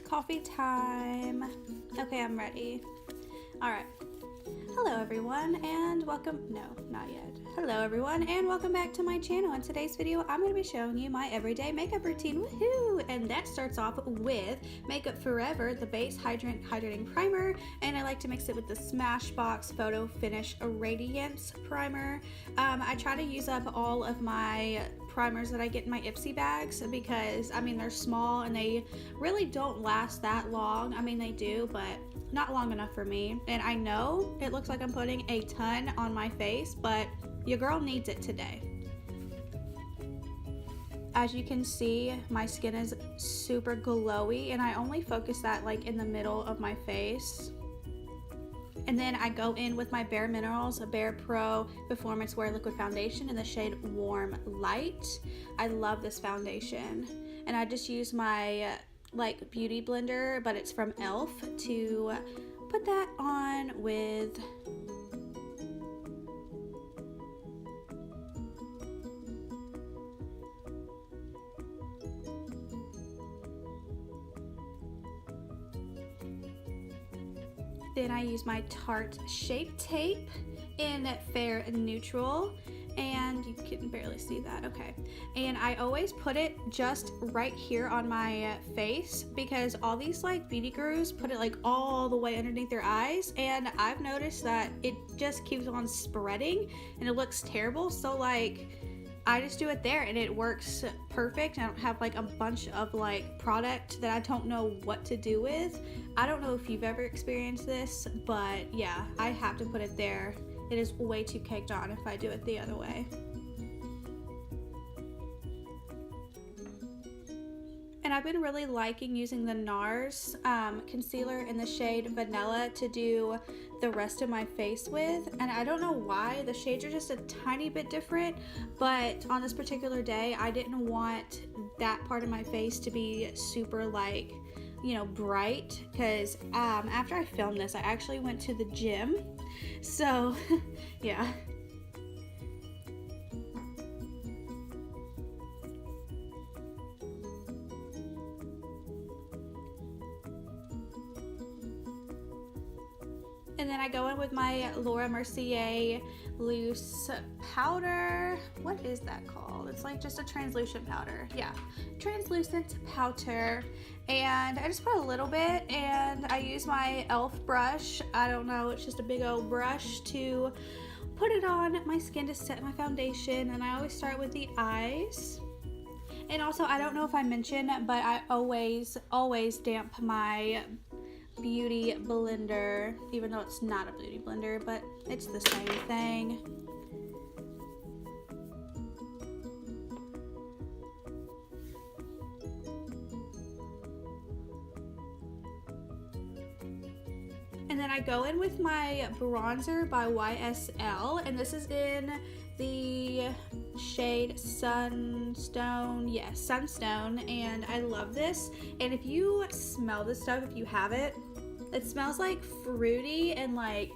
coffee time. Okay, I'm ready. All right. Hello everyone and welcome, no, not yet. Hello everyone and welcome back to my channel. In today's video, I'm going to be showing you my everyday makeup routine, woohoo! And that starts off with Makeup Forever, the base hydrating primer, and I like to mix it with the Smashbox Photo Finish Radiance primer. I try to use up all of my primers that I get in my Ipsy bags because, I mean, they're small and they really don't last that long. I mean, they do, but not long enough for me. And I know it looks like I'm putting a ton on my face, but your girl needs it today. As you can see, my skin is super glowy and I only focus that like in the middle of my face. And then I go in with my Bare Minerals Bare Pro Performance Wear Liquid Foundation in the shade Warm Light. I love this foundation. And I just use my like beauty blender, but it's from e.l.f. to put that on with then I use my Tarte Shape Tape in Fair and Neutral, and you can barely see that, okay. And I always put it just right here on my face because all these like beauty gurus put it like all the way underneath their eyes, and I've noticed that it just keeps on spreading and it looks terrible. So like I just do it there and it works perfect. I don't have like a bunch of like product that I don't know what to do with. I don't know if you've ever experienced this, but yeah, I have to put it there. It is way too caked on if I do it the other way. And I've been really liking using the NARS concealer in the shade Vanilla to do the rest of my face with. And I don't know why, the shades are just a tiny bit different, but on this particular day, I didn't want that part of my face to be super like, you know, bright, because after I filmed this, I actually went to the gym. So, yeah. And then I go in with my Laura Mercier loose powder. What is that called? It's like just a translucent powder. Yeah, translucent powder. And I just put a little bit, and I use my e.l.f. brush. I don't know, it's just a big old brush to put it on my skin to set my foundation. And I always start with the eyes. And also, I don't know if I mentioned, but I always damp my beauty blender, even though it's not a beauty blender, but it's the same thing. And then I go in with my bronzer by YSL, and this is in the shade Sunstone. Yes, Sunstone, and I love this. And if you smell this stuff, if you have it, it smells like fruity and like,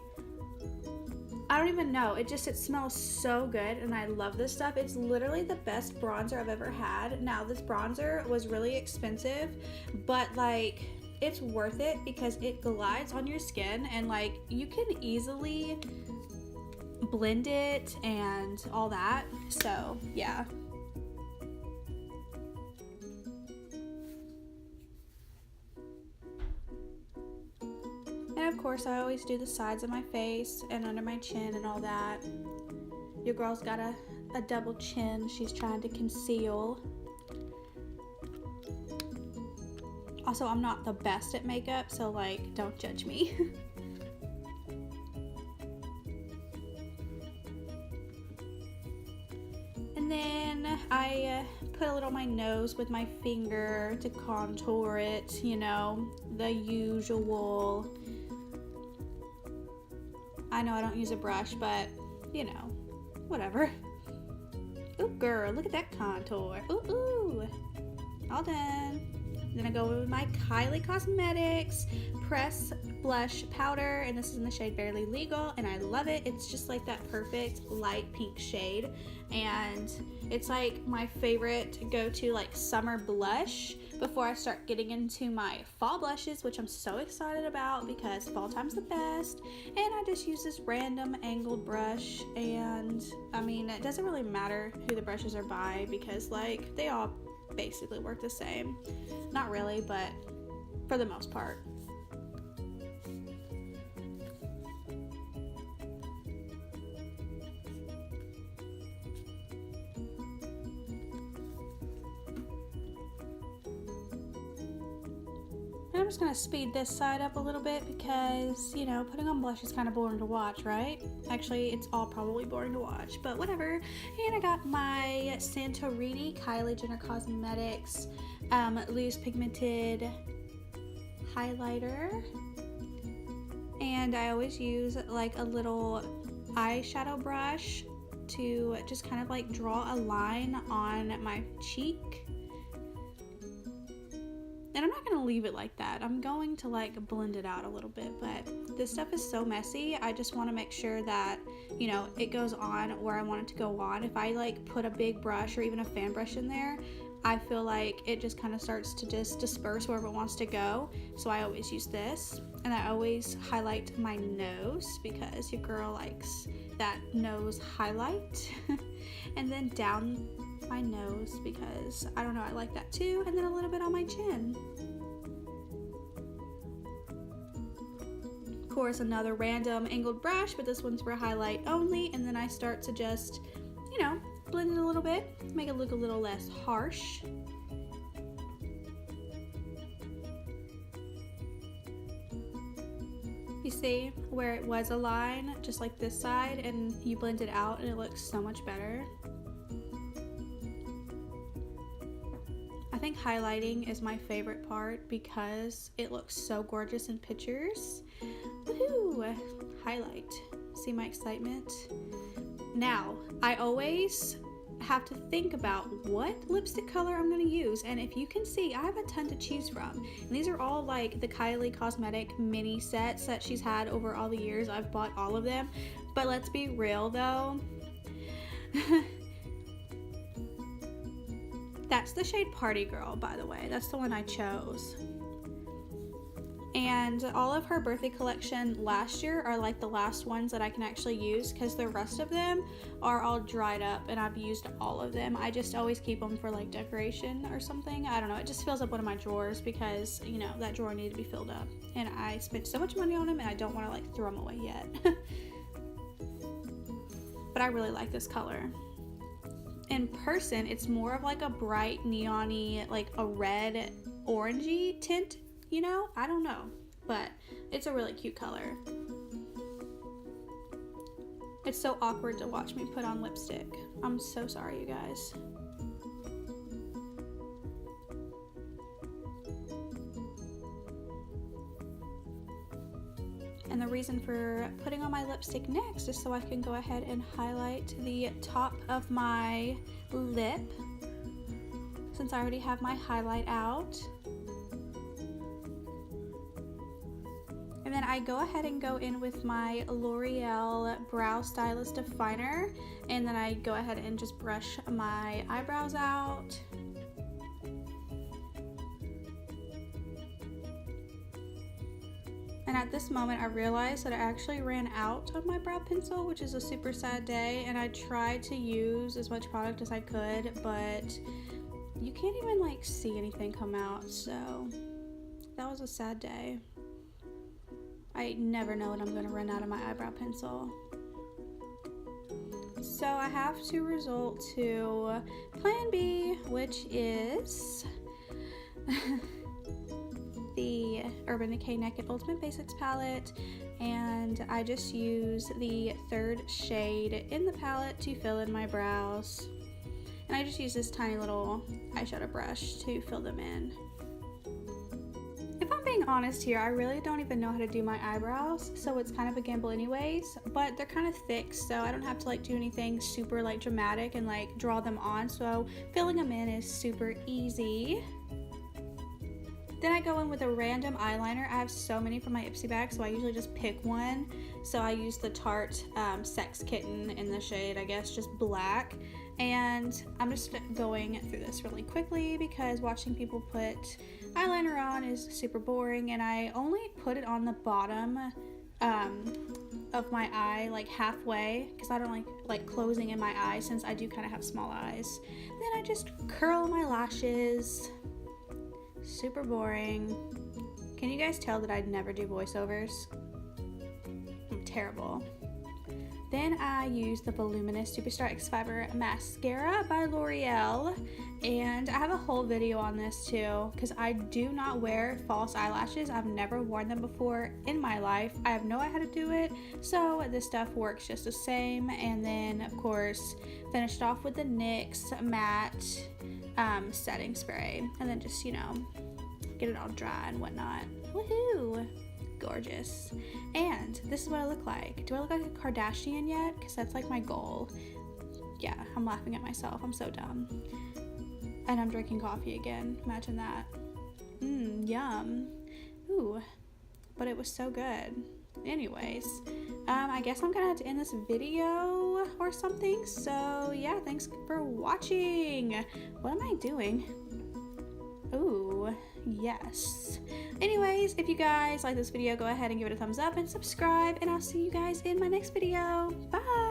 I don't even know, it smells so good, and I love this stuff. It's literally the best bronzer I've ever had. Now, this bronzer was really expensive, but like, it's worth it because it glides on your skin, and like, you can easily blend it and all that. So yeah. And of course, I always do the sides of my face and under my chin and all that. Your girl's got a double chin she's trying to conceal. Also, I'm not the best at makeup, so like, don't judge me. And then I put a little on my nose with my finger to contour it, you know, the usual. I know I don't use a brush, but you know, whatever. Ooh, girl, look at that contour. Ooh, ooh. All done. Then I go in with my Kylie Cosmetics Press Blush Powder, and this is in the shade Barely Legal, and I love it. It's just like that perfect light pink shade, and it's like my favorite go-to like summer blush before I start getting into my fall blushes, which I'm so excited about because fall time's the best. And I just use this random angled brush, and I mean, it doesn't really matter who the brushes are by because like they all basically work the same. Not really, but for the most part. I'm just going to speed this side up a little bit because, you know, putting on blush is kind of boring to watch, right? Actually, it's all probably boring to watch, but whatever. And I got my Santorini Kylie Jenner Cosmetics Loose Pigmented Highlighter. And I always use like a little eyeshadow brush to just kind of like draw a line on my cheek. And I'm not going to leave it like that. I'm going to like blend it out a little bit, but this stuff is so messy. I just want to make sure that, you know, it goes on where I want it to go on. If I like put a big brush or even a fan brush in there, I feel like it just kind of starts to just disperse wherever it wants to go. So I always use this, and I always highlight my nose because your girl likes that nose highlight. And then down my nose because I don't know, I like that too, and then a little bit on my chin. Of course, another random angled brush, but this one's for highlight only, and then I start to just, you know, blend it a little bit, make it look a little less harsh. You see where it was a line, just like this side, and you blend it out and it looks so much better. I think highlighting is my favorite part because it looks so gorgeous in pictures. Woohoo! Highlight. See my excitement? Now, I always have to think about what lipstick color I'm going to use, and if you can see, I have a ton to choose from. And these are all like the Kylie Cosmetic mini sets that she's had over all the years. I've bought all of them, but let's be real though. That's the shade Party Girl, by the way. That's the one I chose. And all of her birthday collection last year are like the last ones that I can actually use because the rest of them are all dried up and I've used all of them. I just always keep them for like decoration or something. I don't know. It just fills up one of my drawers because, you know, that drawer needed to be filled up. And I spent so much money on them and I don't want to like throw them away yet. But I really like this color. In person, it's more of like a bright neon-y, like a red orangey tint, you know? I don't know, but it's a really cute color. It's so awkward to watch me put on lipstick. I'm so sorry, you guys. And the reason for putting on my lipstick next is so I can go ahead and highlight the top of my lip, since I already have my highlight out. And then I go ahead and go in with my L'Oreal Brow Stylist Definer, and then I go ahead and just brush my eyebrows out. And at this moment I realized that I actually ran out of my brow pencil, which is a super sad day, and I tried to use as much product as I could, but you can't even like see anything come out, so that was a sad day. I never know when I'm going to run out of my eyebrow pencil. So I have to resort to plan B, which is the Urban Decay Naked Ultimate Basics palette, and I just use the third shade in the palette to fill in my brows. And I just use this tiny little eyeshadow brush to fill them in. If I'm being honest here, I really don't even know how to do my eyebrows, so it's kind of a gamble anyways, but they're kind of thick, so I don't have to like do anything super like dramatic and like draw them on, so filling them in is super easy. Then I go in with a random eyeliner. I have so many from my Ipsy bag, so I usually just pick one. So I use the Tarte Sex Kitten in the shade, I guess, just black. And I'm just going through this really quickly because watching people put eyeliner on is super boring, and I only put it on the bottom of my eye, like halfway, because I don't like closing in my eyes since I do kind of have small eyes. Then I just curl my lashes. Super boring. Can you guys tell that I'd never do voiceovers? I'm terrible. Then I use the Voluminous Superstar X Fiber Mascara by L'Oreal, and I have a whole video on this too because I do not wear false eyelashes. I've never worn them before in my life. I have no idea how to do it, so this stuff works just the same. And then of course finished off with the NYX matte setting spray, and then just, you know, get it all dry and whatnot. Woohoo! Gorgeous. And this is what I look like. Do I look like a Kardashian yet? Because that's like my goal. Yeah, I'm laughing at myself. I'm so dumb. And I'm drinking coffee again. Imagine that. Yum. Ooh, but it was so good. Anyways, I guess I'm gonna have to end this video or something. So yeah, thanks for watching. What am I doing? Ooh, yes. Anyways, if you guys like this video, go ahead and give it a thumbs up and subscribe, and I'll see you guys in my next video. Bye!